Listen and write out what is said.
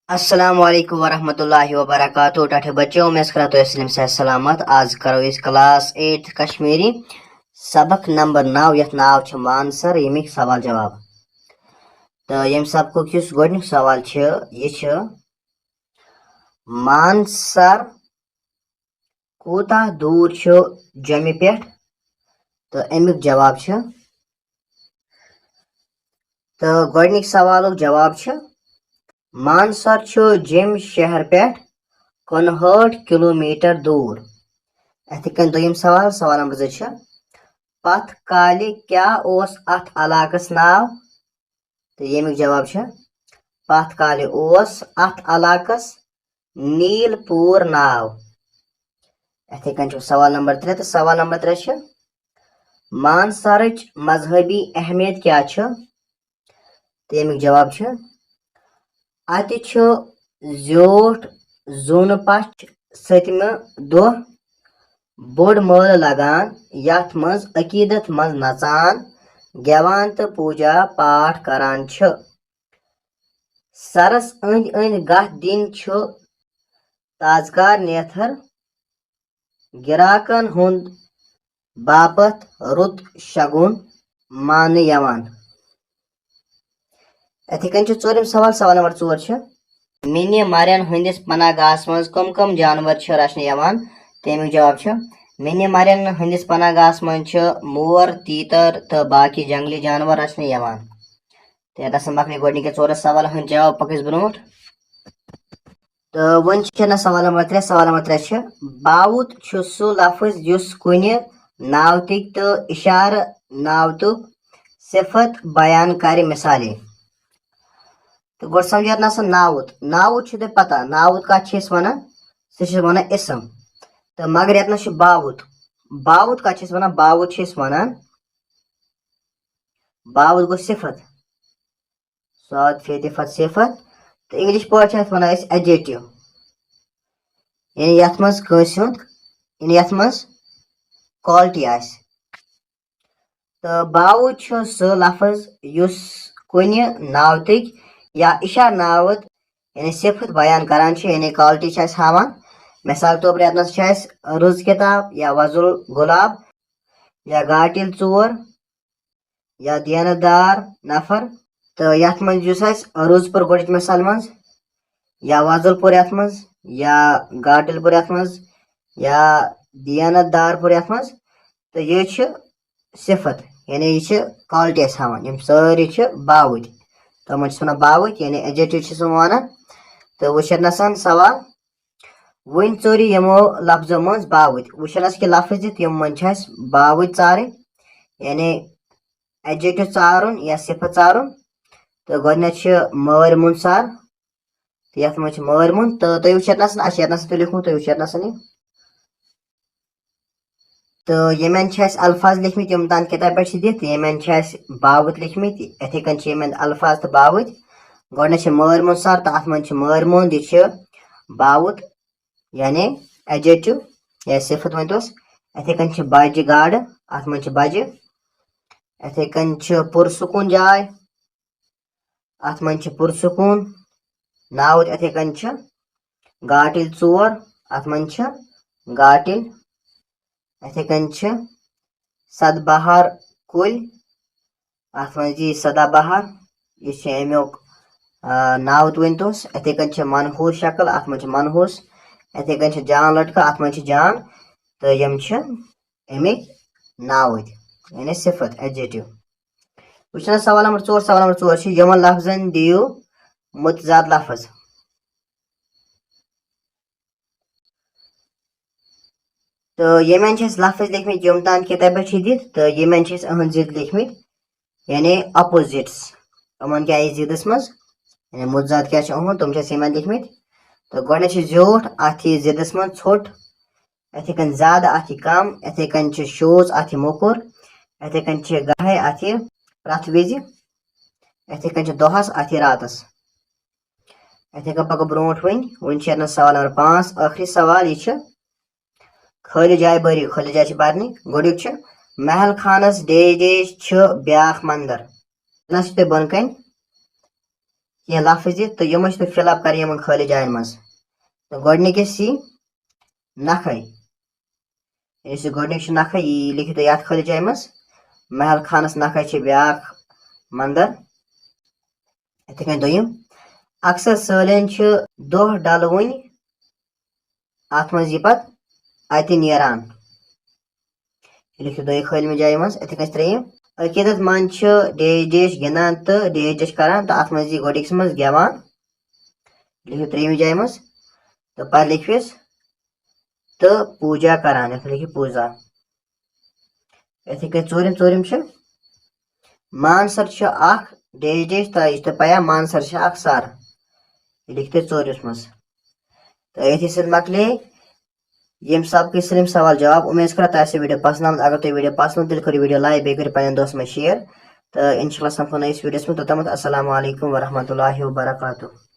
अस्सलाम वालेकुम वरहमतुल्लाहि वबरकातुहू। टाठे बच्चों, मैं तो से सलामत। आज करो इस क्लास 8 कश्मीरी सबक नंबर 9 यथ नाव छ मानसर यमिक सवाल जवाब। तो यम सबक युस गोडनिक सवाल छ ये छ मानसर कूता दूर छ जमि पेठ। तो अमिक जवाब छ तो गोडनिक सवालुक जवाब छ मानसर छ जम शहर पेठ 59 किलोमीटर दूर। अथिकन दोयम सवाल सवाल नंबर 2 छ पथ काले क्या ओस अथ इलाकस नाव। तो यमिक जवाब छ पथ काले ओस अथ इलाकस नीलपुर नाव। अथिकन छ सवाल नंबर 3। तो सवाल नंबर 3 छ मानसरच मजहबी अहमियत क्या छ। तो यमिक जवाब छ अति छ ज़्योठ ज़ून पछ 7 दोह बोड़ मल लगान यथ मज अकीदत मज नचान गेवान तो पूजा पाठ करान छ। सरस अंद अंद गह दिन छ ताजकार नेथर गिराकन हुंद बापत रुत शगुन मान यवान। अथिकन छ चोरिम सवाल सवाल नंबर 4 छ मिनि मारियन हंदिस पनागाहस मज कम कम जानवर छ रचने यवान। तमिक जवाब छ मिनि मारियन हंदिस पनागाहस मज छ मोर तीतर तो बाकी जंगली जानवर रचने यवान। तो यत मकले गोडनिक 4 सवाल हंद जवाब पकस ब्रोट। तो वन छ सवाल नंबर 3। सवाल नंबर 3 छ बाउत छ सु लफ्ज युस कुनि नावतिक तो इशार नावतुक सिफत बयान करे मिसाले। तो गोड समझ ना नावुत नावुत छ पता नावुत कत वन सह वन इसम। तो मगर यत बावुत बावुत कत वन बावुत वन बावुत गो सिफत स्वाद फेतिफत सिफत। तो इंग्लिश पे वन एडजेक्टिव यानी यथ मज यानी यथ मज क्वालिटी आस। तो बावुत छ सह लफ्ज युस कुनि नावतिक या इशार नावत यानी सिफत बयान करान छ यानी क्वालिटी छ हावान। मिसाल तौर पर यत रुज किताब या वजुल गुलाब या गाटिल चोर या दियानतदार नफर। तो यथ मज रुज पर गोडिच मिसाल मज या वजुल पर यथ मज या गाटिल पर यथ मज या दियानतदार पर यथ मज। तो ये छ सिफत यानी ये क्वालिटी हावान यम सारी छ बावुत। तो मन वन बावुत यानी एडजेक्टिव वन। तो वुन सवाल वन चोरी यमो लफ्जों मज बावुत वुन कि लफ्ज दित यम मन बावुत चार यानी एडजेक्टिव चारुन या सिफत चारुन। तो गोडनेथ मर मुन सार तो यथ मज मर मुन। तो तुम वो लिखुत तुम वो तो यमन अल्फाज लिखमित यम तान किताब पे दित यमन बावुत लिखमित इथे कन यमन अल्फाज तो बावुत। गोडनेथ मर मुन सार तो अत मन मर मुन यह बावुत यानी एडजेक्टिव या सिफत वन तोस। इथे कन बज गाड़ अत मन बज। इथे कन पुरसुकून जाय अत मन पुरसुकून नावुत। इथे कन गाटिल चोर अत मन गाटिल। इथे कन सदबहार कुल अत मन सदाबहार यह अमुक नावत वन तोस। इथे कन मनहूस शक्ल अत मन मनहूस। इथे कन जान लड़का अत मन जान। तो यम अमिक नावत यानी सिफत एडजेक्टिव। वुचना सवाल नंबर 4। सवाल नंबर 4 यमन लफ्जन दियो मुतजाद लफ्ज। तो यमन लफ्ज लिखमित यम तान किताब पे दित। तो यमन अहद जिद लिखमित यानी अपोजिट्स यमन क्या जिदस मज यानी मुतजाद क्या अहद तुम यमन लिखमित। तो गोडनेथ ज़्योठ अथ जिदस मज छोट। इथे कन ज्यादा अथ कम। इथे कन शोज अथ मोकुर। इथे कन गाहे अथ प्रथ विज। इथे कन दोहस अथ रातस। इथे कन पक ब्रोट वन सवाल नंबर 5 आखिरी सवाल यह खाली जाय बरी खाली जाय बरनी। गोडुक महल खानस डेज डेज ब्याख मंदिर बन कन कह लफ्ज तो यम फिलअप कर खाली जान मज तो गोडनिकस नख गोडनिक नख यह लिखित ये खाली जाय मज महल खानस नख ब्या मंदिर इथे कन दोयम अक्सर सालन दह डलवन अत मज यह पत अत नीरान लिखित दो खालम जाय मज इथे कन त्रेयम अकीदत मन डेश गिंदान तो डेश करान तो अत मज गोडिकस मज गेवान लिखित त्रेयम जाय मज तो पर लिखिस तो पूजा करान लिखित पूजा इथे कन चोरिम मानसर डेश तो पया मानसर सर लिखित चोरिस मज तो ये सर मकले यम सबके सलिम सवाल जवाब उम्मीद कर तुम वीडियो पसंद आमत अगर तुम वीडियो पसंद तेल करो वीडियो लाइक बेकर पे दोस्त में शेयर तो इंशाल्लाह समखो नईस वीडियो में तो तमत अस्सलाम वालेकुम वरहमतुल्लाहि वबरकातुहू।